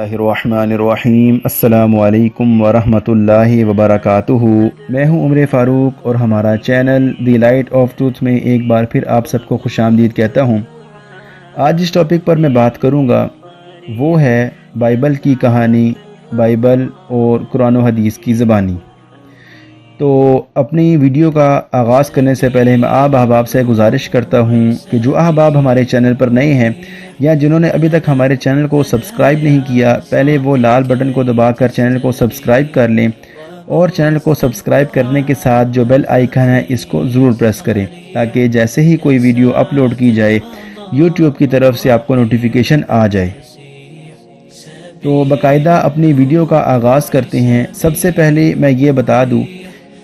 बिस्मिल्लाहिर्रहमानिर्रहीम। अस्सलामु अलैकुम वरहमतुल्लाहि वबरकातुहू। मैं हूं उमर फ़ारूक और हमारा channel the light of truth में एक बार फिर आप सबको खुशामदीद कहता हूं। आज जिस टॉपिक पर मैं बात करूंगा वो है बाइबल की कहानी, बाइबल और कुरान और हदीस की ज़बानी। तो अपनी वीडियो का आगाज़ करने से पहले मैं आप अहबाब से गुजारिश करता हूं कि जो अहबाब हमारे चैनल पर नए हैं या जिन्होंने अभी तक हमारे चैनल को सब्सक्राइब नहीं किया, पहले वो लाल बटन को दबाकर चैनल को सब्सक्राइब कर लें और चैनल को सब्सक्राइब करने के साथ जो बेल आइकन है इसको ज़रूर प्रेस करें ताकि जैसे ही कोई वीडियो अपलोड की जाए यूट्यूब की तरफ से आपको नोटिफिकेशन आ जाए। तो बाकायदा अपनी वीडियो का आगाज़ करते हैं। सबसे पहले मैं ये बता दूँ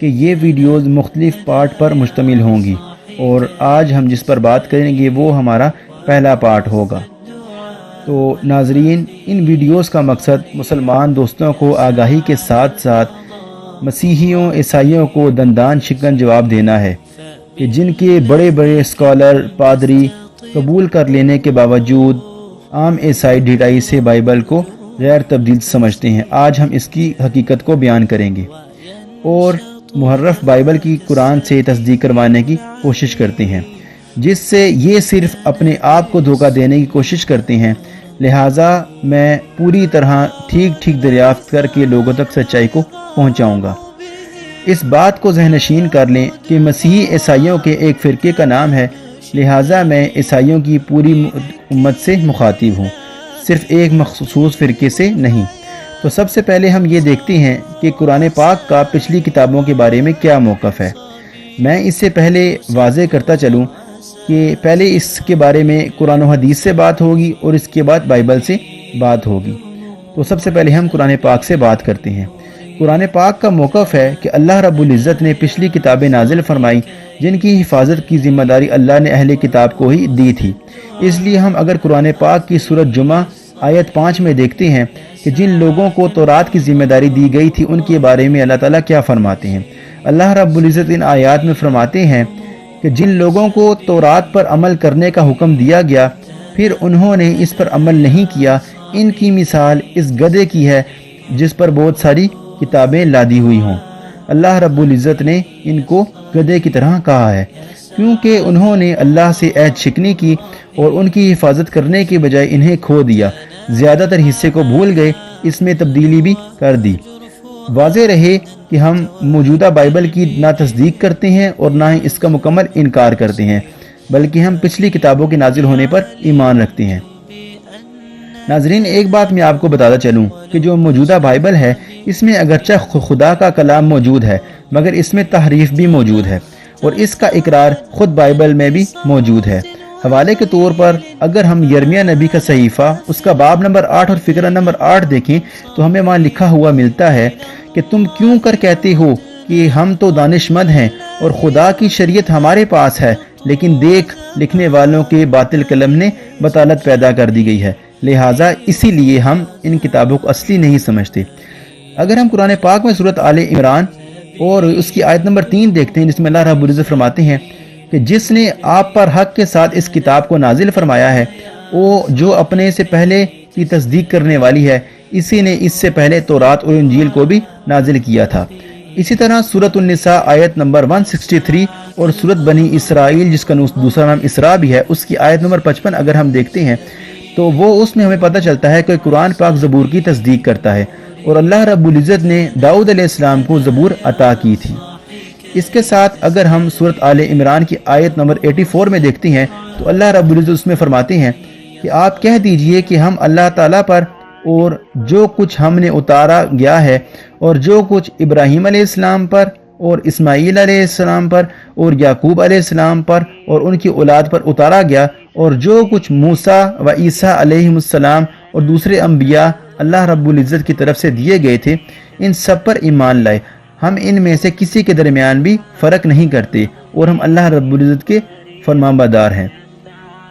कि ये वीडियोस मुख्तलिफ़ पार्ट पर मुश्तमिल होंगी और आज हम जिस पर बात करेंगे वो हमारा पहला पार्ट होगा। तो नाजरीन, इन वीडियोस का मकसद मुसलमान दोस्तों को आगाही के साथ साथ मसीहियों ईसाइयों को दंदान शिकन जवाब देना है कि जिनके बड़े बड़े स्कॉलर पादरी कबूल कर लेने के बावजूद आम ईसाई ढिठाई से बाइबल को गैर तब्दील समझते हैं। आज हम इसकी हकीकत को बयान करेंगे और मुहर्रफ बाइबल की कुरान से तस्दीक करवाने की कोशिश करते हैं, जिससे ये सिर्फ अपने आप को धोखा देने की कोशिश करते हैं। लिहाजा मैं पूरी तरह ठीक दरियाफ्त करके लोगों तक सच्चाई को पहुंचाऊंगा। इस बात को ज़हनशीन कर लें कि मसीही ईसाइयों के एक फ़िरके का नाम है, लिहाजा मैं ईसाइयों की पूरी उम्मत से मुखातिब हूँ, सिर्फ एक मखसूस फ़िरके से नहीं। तो सबसे पहले हम ये देखते हैं कि कुरान पाक का पिछली किताबों के बारे में क्या मौक़िफ़ है। मैं इससे पहले वाज़े करता चलूँ कि पहले इसके बारे में कुरान और हदीस से बात होगी और इसके बाद बाइबल से बात होगी। तो सबसे पहले हम कुरान पाक से बात करते हैं। कुरान पाक का मौक़िफ़ है कि अल्लाह रब्बुल इज़्ज़त ने पिछली किताबें नाजिल फरमाई जिनकी हिफाजत की ज़िम्मेदारी अल्लाह ने अहले किताब को ही दी थी। इसलिए हम अगर कुरान पाक की सूरत जुमा आयत 5 में देखते हैं कि जिन लोगों को तौरात की जिम्मेदारी दी गई थी उनके बारे में अल्लाह ताला क्या फरमाते हैं। अल्लाह रब्बुल इज़्ज़त इन आयात में फरमाते हैं कि जिन लोगों को तौरात पर अमल करने का हुक्म दिया गया फिर उन्होंने इस पर अमल नहीं किया, इनकी मिसाल इस गधे की है जिस पर बहुत सारी किताबें लादी हुई हों। अल्लाह रब्बुल इज़्ज़त ने इनको गधे की तरह कहा है क्योंकि उन्होंने अल्लाह से अहद शिकनी की और उनकी हिफाजत करने के बजाय इन्हें खो दिया, ज़्यादातर हिस्से को भूल गए, इसमें तब्दीली भी कर दी। वाज़े रहे कि हम मौजूदा बाइबल की ना तस्दीक करते हैं और ना ही इसका मुकम्मल इनकार करते हैं, बल्कि हम पिछली किताबों के नाजिल होने पर ईमान रखते हैं। नाजरीन, एक बात मैं आपको बताता चलूँ कि जो मौजूदा बाइबल है इसमें अगरचे खुदा का कलाम मौजूद है मगर इसमें तहरीफ भी मौजूद है और इसका इकरार खुद बाइबल में भी मौजूद है। हवाले के तौर पर अगर हम यर्मिया नबी का सहीफ़ा उसका बाब नंबर 8 और फिक्रा नंबर 8 देखें तो हमें वहाँ लिखा हुआ मिलता है कि तुम क्यों कर कहते हो कि हम तो दानिशमंद हैं और खुदा की शरीयत हमारे पास है, लेकिन देख लिखने वालों के बातिल कलम ने बतालत पैदा कर दी गई है, लिहाजा इसीलिए हम इन किताबों को असली नहीं समझते। अगर हम कुरान पाक में सूरत आले इमरान और उसकी आयत नंबर 3 देखते हैं जिसमें अल्लाह रब्बुल इज़्ज़त फरमाते हैं कि जिसने आप पर हक के साथ इस किताब को नाजिल फरमाया है वो जो अपने से पहले की तस्दीक करने वाली है, इसी ने इससे पहले तौरात और इंजील को भी नाजिल किया था। इसी तरह सूरत उन-निसा आयत नंबर 163 और सूरत बनी इसराइल जिसका दूसरा नाम इसरा भी है उसकी आयत नंबर 55 अगर हम देखते हैं तो वो उसमें हमें पता चलता है कि कुरान पाक ज़बूर की तस्दीक करता है और अल्लाह रब्बुल इज़्ज़त ने दाऊद अलैहिस्सलाम को ज़बूर अता की थी। इसके साथ अगर हम सूरत आले इमरान की आयत नंबर 84 में देखते हैं तो अल्लाह रब्बुल इज़्ज़त उसमें फरमाते हैं कि आप कह दीजिए कि हम अल्लाह ताला पर और जो कुछ हमने उतारा गया है और जो कुछ इब्राहीम अलैहिस्सलाम पर और इस्माईल अलैहिस्सलाम पर और याकूब अलैहिस्सलाम पर और उनकी औलाद पर उतारा गया और जो कुछ मूसा व ईसा अलैहिमुस्सलाम और दूसरे अंबिया अल्लाह रब्बुल इज़्ज़त की तरफ से दिए गए थे, इन सब पर ईमान लाए। हम इनमें से किसी के दरमियान भी फ़र्क नहीं करते और हम अल्लाह रब्बुल इज़्ज़त के फरमाबरदार हैं।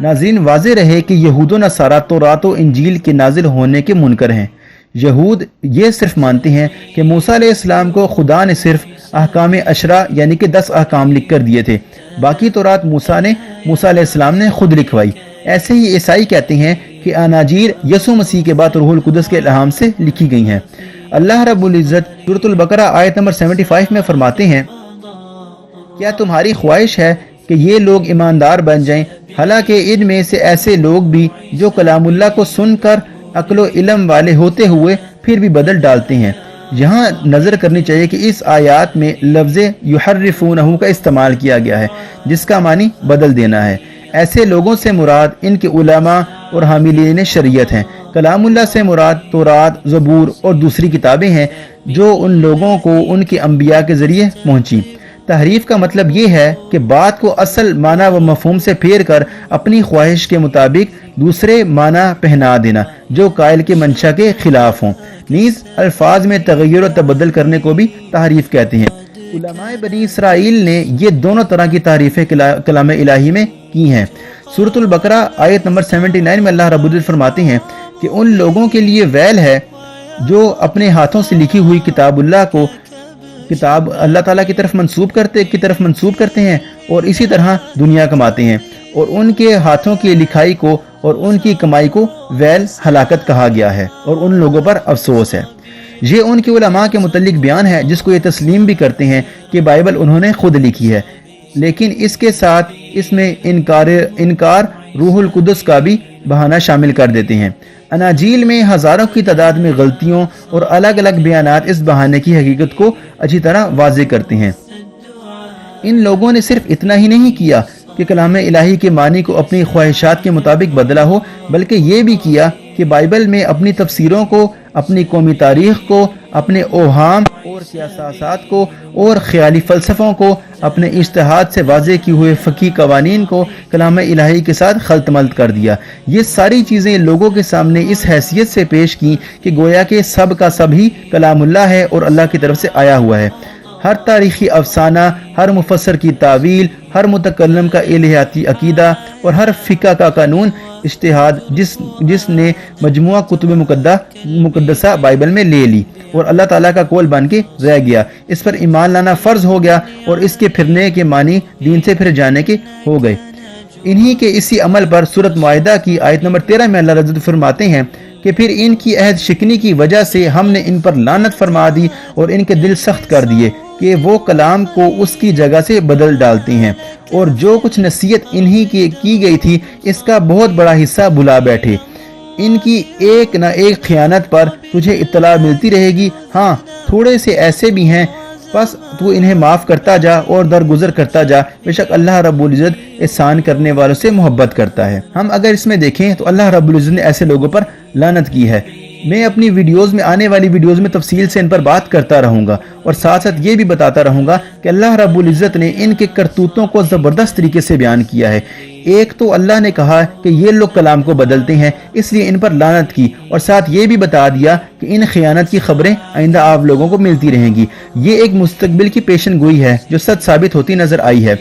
नाज़रीन, वाज़े रहे कि यहूद व नसारा तौरात व इंजील के नाजिल होने के मुनकर हैं। यहूद ये सिर्फ मानते हैं कि मूसा अलैहिस्सलाम को खुदा ने सिर्फ अहकाम अशरा यानी कि 10 अहकाम लिख कर दिए थे, बाकी तौरात मूसा अलैहिस्सलाम ने खुद लिखवाई। ऐसे ही ईसाई कहते हैं کہ اناجیل यसु मसीह के बाद रूहुल कुदस के इल्हाम से लिखी गई हैं। अल्लाह रब्बुल इज़्ज़त सूरतुल बकरा आयत नंबर 75 में फरमाते हैं, क्या तुम्हारी ख्वाहिश है कि ये लोग ईमानदार बन जाएं, हालांकि इनमें से ऐसे लोग भी जो कलामुल्लाह को सुनकर अक्ल व इल्म वाले होते हुए फिर भी बदल डालते हैं। यहाँ नज़र करनी चाहिए कि इस आयत में लफ्ज़ युहर्रिफूनहु का इस्तेमाल किया गया है, जिसका मानी बदल देना है। ऐसे लोगों से मुराद इनके उलमा और हामिलीन शरीयत हैं। कलामुल्लाह से मुराद तौरात, ज़बूर और दूसरी किताबें हैं जो उन लोगों को उनके अंबिया के ज़रिए पहुँची। तहरीफ का मतलब ये है कि बात को असल माना व मफहूम से फेर कर अपनी ख्वाहिश के मुताबिक दूसरे माना पहना देना जो कायल के मंशा के खिलाफ हों। नीज़ अल्फाज में तगय्युर और तबद्दुल करने को भी तहरीफ कहते हैं। उलमाए बनी इसराइल ने ये दोनों तरह की तारीफ़ें कलाम इलाही में की हैं। सूरतुल बकरा आयत नंबर 79 में अल्लाह रब्बुल इज़्ज़त फरमाते हैं कि उन लोगों के लिए वैल है जो अपने हाथों से लिखी हुई किताबुल्लाह को किताब अल्लाह ताला की तरफ मंसूब करते हैं और इसी तरह दुनिया कमाते हैं, और उनके हाथों की लिखाई को और उनकी कमाई को वैल हलाकत कहा गया है और उन लोगों पर अफसोस है। ये उनके उलमा के मुतल्लिक बयान है जिसको ये तस्लीम भी करते हैं कि बाइबल उन्होंने खुद लिखी है, लेकिन इसके साथ इसमें इनकार रूहुल कुदस का भी बहाना शामिल कर देते हैं। अनाजील में हज़ारों की तादाद में गलतियों और अलग अलग बयानात इस बहाने की हकीकत को अच्छी तरह वाज़ेह करते हैं। इन लोगों ने सिर्फ इतना ही नहीं किया कि कलाम इलाही के मानी को अपनी ख्वाहिशात के मुताबिक बदला हो, बल्कि ये भी किया कि बाइबल में अपनी तफसीरों को, अपनी कौमी तारीख को, अपने ओहाम और सियासात को और ख्याली फ़लसफ़ों को, अपने इज्तिहाद से वाज़े किए हुए फ़क़ी कवानीन को कलाम इलाही के साथ खल्तमल्त कर दिया। ये सारी चीज़ें लोगों के सामने इस हैसियत से पेश की कि गोया के सब का सब ही कलामुल्लाह है और अल्लाह की तरफ से आया हुआ है। हर तारीख़ी अफसाना, हर मुफस्सर की तावील, हर मुतकल्लम का इल्हाती अकीदा और हर फ़िक़्ह का कानून इज्तिहाद जिसने मजमुआ कुतुब मुक़द्दसा बाइबल में ले ली और अल्लाह ताला का कौल बन के रह गया, इस पर ईमान लाना फ़र्ज हो गया और इसके फिरने के मानी दीन से फिर जाने के हो गए। इन्हीं के इसी अमल पर सूरत माइदा की आयत नंबर 13 में अल्लाह रज़्ज़ फरमाते हैं कि फिर इनकी अहद शिकनी की वजह से हमने इन पर लानत फरमा दी और इनके दिल सख्त कर दिए कि वो कलाम को उसकी जगह से बदल डालते हैं, और जो कुछ नसीहत इन्हीं की गई थी इसका बहुत बड़ा हिस्सा भुला बैठे। इनकी एक न एक खयानत पर तुझे इत्तला मिलती रहेगी। हाँ, थोड़े से ऐसे भी हैं, बस तू इन्हें माफ़ करता जा और दरगुजर करता जा, बेशक अल्लाह रब्बुल इज़्ज़त एहसान करने वालों से मोहब्बत करता है। हम अगर इसमें देखें तो अल्लाह रब्बुल इज़्ज़त ने ऐसे लोगों पर लानत की है। मैं अपनी वीडियोज़ में, आने वाली वीडियोज़ में तफसील से इन पर बात करता रहूँगा और साथ साथ ये भी बताता रहूँगा कि अल्लाह रब्बुल इज़्ज़त ने इनके करतूतों को ज़बरदस्त तरीके से बयान किया है। एक तो अल्लाह ने कहा कि ये लोग कलाम को बदलते हैं, इसलिए इन पर लानत की, और साथ ये भी बता दिया कि इन खयानत की खबरें आइंदा आप लोगों को मिलती रहेंगी। ये एक मुस्तकबिल की पेशन गोई है जो सच साबित होती नजर आई है।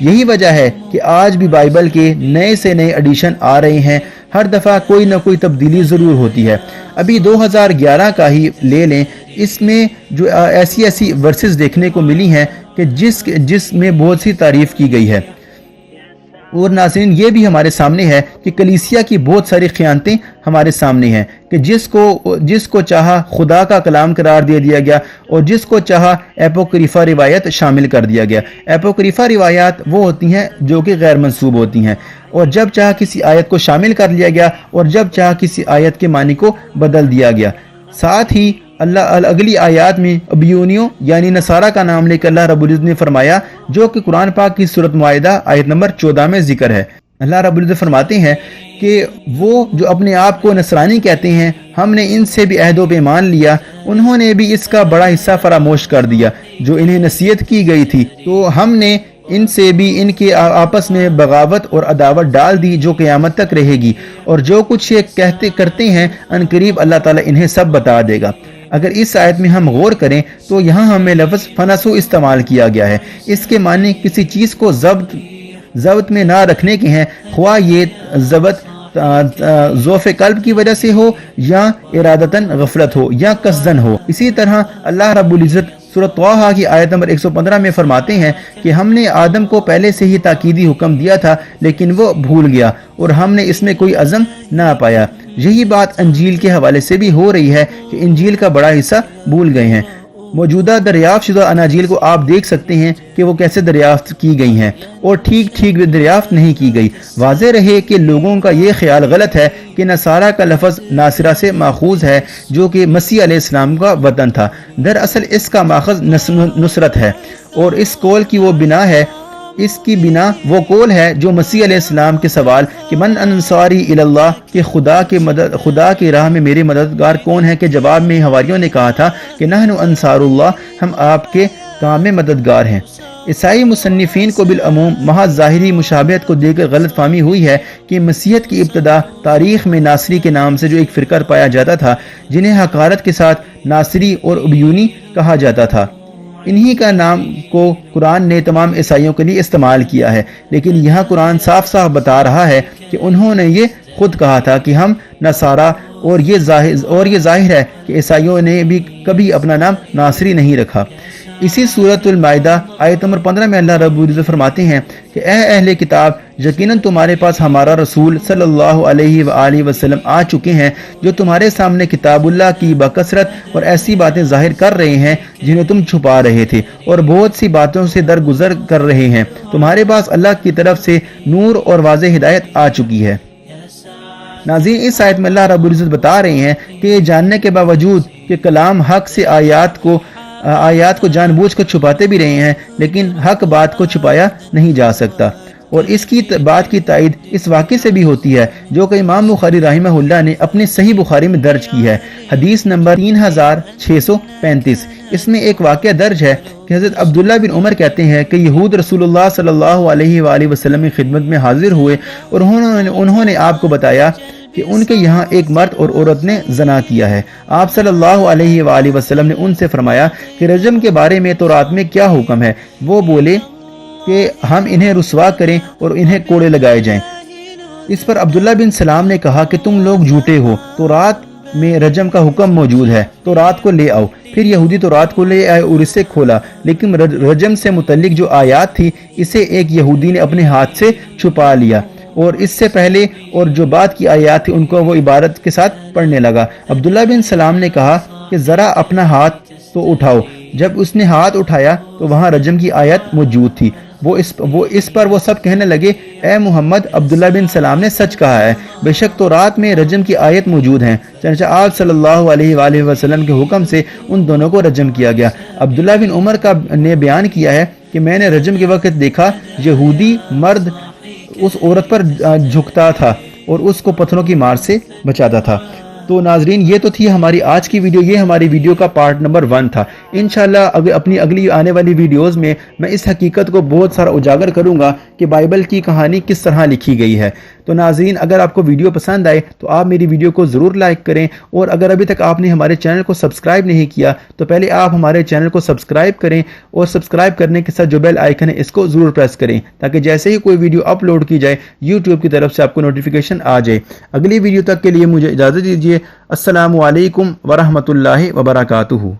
यही वजह है कि आज भी बाइबल के नए से नए एडिशन आ रहे हैं। हर दफ़ा कोई ना कोई तब्दीली ज़रूर होती है। अभी 2011 का ही ले लें, इसमें जो ऐसी वर्सेस देखने को मिली हैं कि जिसमें बहुत सी तारीफ़ की गई है। और नाज़रीन, ये भी हमारे सामने है कि कलीसिया की बहुत सारी खयानतें हमारे सामने हैं कि जिसको चाहा खुदा का कलाम करार दे दिया गया और जिसको चाहा एपोक्रिफा रिवायत शामिल कर दिया गया। एपोक्रिफा रिवायात वो होती हैं जो कि गैर मंसूब होती हैं, और जब चाहा किसी आयत को शामिल कर लिया गया और जब चाहा किसी आयत के मानी को बदल दिया गया। साथ ही अल्लाह अगली आयत में अबियूनियों यानी नसारा का नाम लेकर अल्लाह रब्बुल इज़्ज़त ने फरमाया, जो कि कुरान पाक की सूरत माइदा आयत नंबर 14 में जिक्र है। अल्लाह रब्बुल इज़्ज़त फरमाते हैं कि वो जो अपने आप को नसरानी कहते हैं, हमने इनसे भी अहदो पैमान लिया, उन्होंने भी इसका बड़ा हिस्सा फरामोश कर दिया जो इन्हें नसीहत की गई थी, तो हमने इनसे भी इनके आपस में बगावत और अदावत डाल दी जो क़यामत तक रहेगी, और जो कुछ ये करते हैं अनकरीब अल्लाह ताला इन्हें सब बता देगा। अगर इस आयत में हम गौर करें तो यहाँ हमें लफ्ज़ फनसु इस्तेमाल किया गया है। इसके माने किसी चीज़ को ज़ब्त में ना रखने के हैं, ख्वाह ये ज़ब्त ज़ौफ़े कल्ब की वजह से हो या इरादतन गफलत हो या कसदन हो। इसी तरह अल्लाह रब्बुल इज़्ज़त सूरत तौहा की आयत नंबर 115 में फरमाते हैं कि हमने आदम को पहले से ही ताकीदी हुक्म दिया था, लेकिन वो भूल गया और हमने इसमें कोई अज़म ना पाया। यही बात इंजील के हवाले से भी हो रही है कि इंजील का बड़ा हिस्सा भूल गए हैं। मौजूदा दरियाफ्त शुदा अनाजील को आप देख सकते हैं कि वो कैसे दरियाफ्त की गई हैं और ठीक ठीक दरियाफ्त नहीं की गई। वाज़ेह रहे कि लोगों का ये ख्याल गलत है कि नसारा का लफ्ज़ नासिरा से माखूज है, जो कि मसीह अलैहिस्सलाम का वतन था। दरअसल इसका माखज़ नुसरत है और इस कौल की वो बिना है, इसकी बिना वो कौल है जो मसीह अलैहिस्सलाम के सवाल कि मन अंसारी इल्लाह, कि खुदा की राह में मेरे मददगार कौन है, के जवाब में हवारियों ने कहा था कि नहनु अंसारुल्लाह, हम आपके काम में मददगार हैं। ईसाई मुसन्निफीन को बिलअमूम महज ज़ाहिरी मुशाबहत को देकर गलत फहमी हुई है कि मसीहत की इब्तदा तारीख में नासरी के नाम से जो एक फ़िरका पाया जाता था, जिन्हें हकारत के साथ नासरी और उबयूनी कहा जाता था, इन्हीं का नाम को कुरान ने तमाम ईसाइयों के लिए इस्तेमाल किया है। लेकिन यहाँ कुरान साफ साफ बता रहा है कि उन्होंने ये खुद कहा था कि हम नसारा, और ये जाहिर है कि ईसाइयों ने भी कभी अपना नाम नासरी नहीं रखा। इसी सूरतुल माइदा आयत नंबर 15 में अल्लाह रब्बुल इज़्ज़त फरमाते हैं कि ए अहले किताब, यकीनन तुम्हारे पास हमारा रसूल सल्लल्लाहु अलैहि वसल्लम आ चुके हैं, जो तुम्हारे सामने किताबुल्लाह की बकसरत और ऐसी बातें जाहिर कर रहे हैं जिन्हें तुम छुपा रहे थे, और बहुत सी बातों से दरगुजर कर रहे हैं। तुम्हारे पास अल्लाह की तरफ से नूर और वाज़ेह हिदायत आ चुकी है। नाज़रीन, इस आयत में अल्लाह रब्बुल इज़्ज़त बता रहे हैं कि ये जानने के बावजूद कि कलाम हक से आयात को जानबूझकर छुपाते भी रहे हैं, लेकिन हक बात को छुपाया नहीं जा सकता। और इसकी बात की तायद इस वाक़े से भी होती है जो कि इमाम बुखारी रहमहुल्लाह ने अपने सही बुखारी में दर्ज की है, हदीस नंबर 3635। इसमें एक वाक़या दर्ज है कि हज़रत अब्दुल्ला बिन उमर कहते हैं कि यहूद रसूलुल्लाह सल्लल्लाहु अलैहि वसल्लम की खिदमत में हाजिर हुए और उन्होंने आपको बताया कि उनके यहाँ एक मर्द और औरत ने जना किया है। आप सल्लल्लाहु अलैहि वसल्लम ने उनसे फरमाया कि रजम के बारे में तौरात में क्या हुक्म है। वो बोले कि हम इन्हें रुसवा करें और इन्हें कोड़े लगाए जाएं। इस पर अब्दुल्ला बिन सलाम ने कहा कि तुम लोग झूठे हो, तौरात में रजम का हुक्म मौजूद है, तो रात को ले आओ। फिर यहूदी तो रात को ले आए और इसे खोला, लेकिन रजम से मुतल्लिक जो आयात थी इसे एक यहूदी ने अपने हाथ से छुपा लिया और इससे पहले और जो बात की आयात थी उनको वो इबारत के साथ पढ़ने लगा। अब्दुल्ला बिन सलाम ने कहा कि ज़रा अपना हाथ तो उठाओ। जब उसने हाथ उठाया तो वहाँ रजम की आयत मौजूद थी। वो इस पर वो सब कहने लगे, ए मुहम्मद, अब्दुल्ला बिन सलाम ने सच कहा है, बेशक तो रात में रजम की आयत मौजूद है। चनांचे आप सल्लल्लाहु अलैहि वसल्लम के हुक्म से उन दोनों को रजम किया गया। अब्दुल्ला बिन उमर ने बयान किया है कि मैंने रजम के वक्त देखा यहूदी मर्द उस औरत पर झुकता था और उसको पत्थरों की मार से बचाता था। तो नाजरीन, ये तो थी हमारी आज की वीडियो। ये हमारी वीडियो का पार्ट नंबर 1 था। इंशाल्लाह अपनी अगली आने वाली वीडियोस में मैं इस हकीकत को बहुत सारा उजागर करूंगा कि बाइबल की कहानी किस तरह लिखी गई है। तो नाजरीन, अगर आपको वीडियो पसंद आए तो आप मेरी वीडियो को ज़रूर लाइक करें, और अगर अभी तक आपने हमारे चैनल को सब्सक्राइब नहीं किया तो पहले आप हमारे चैनल को सब्सक्राइब करें, और सब्सक्राइब करने के साथ जो बेल आइकन है इसको ज़रूर प्रेस करें, ताकि जैसे ही कोई वीडियो अपलोड की जाए यूट्यूब की तरफ से आपको नोटिफिकेशन आ जाए। अगली वीडियो तक के लिए मुझे इजाज़त दीजिए। अस्सलामु अलैकुम वरहमतुल्लाहि वबरकातुहू।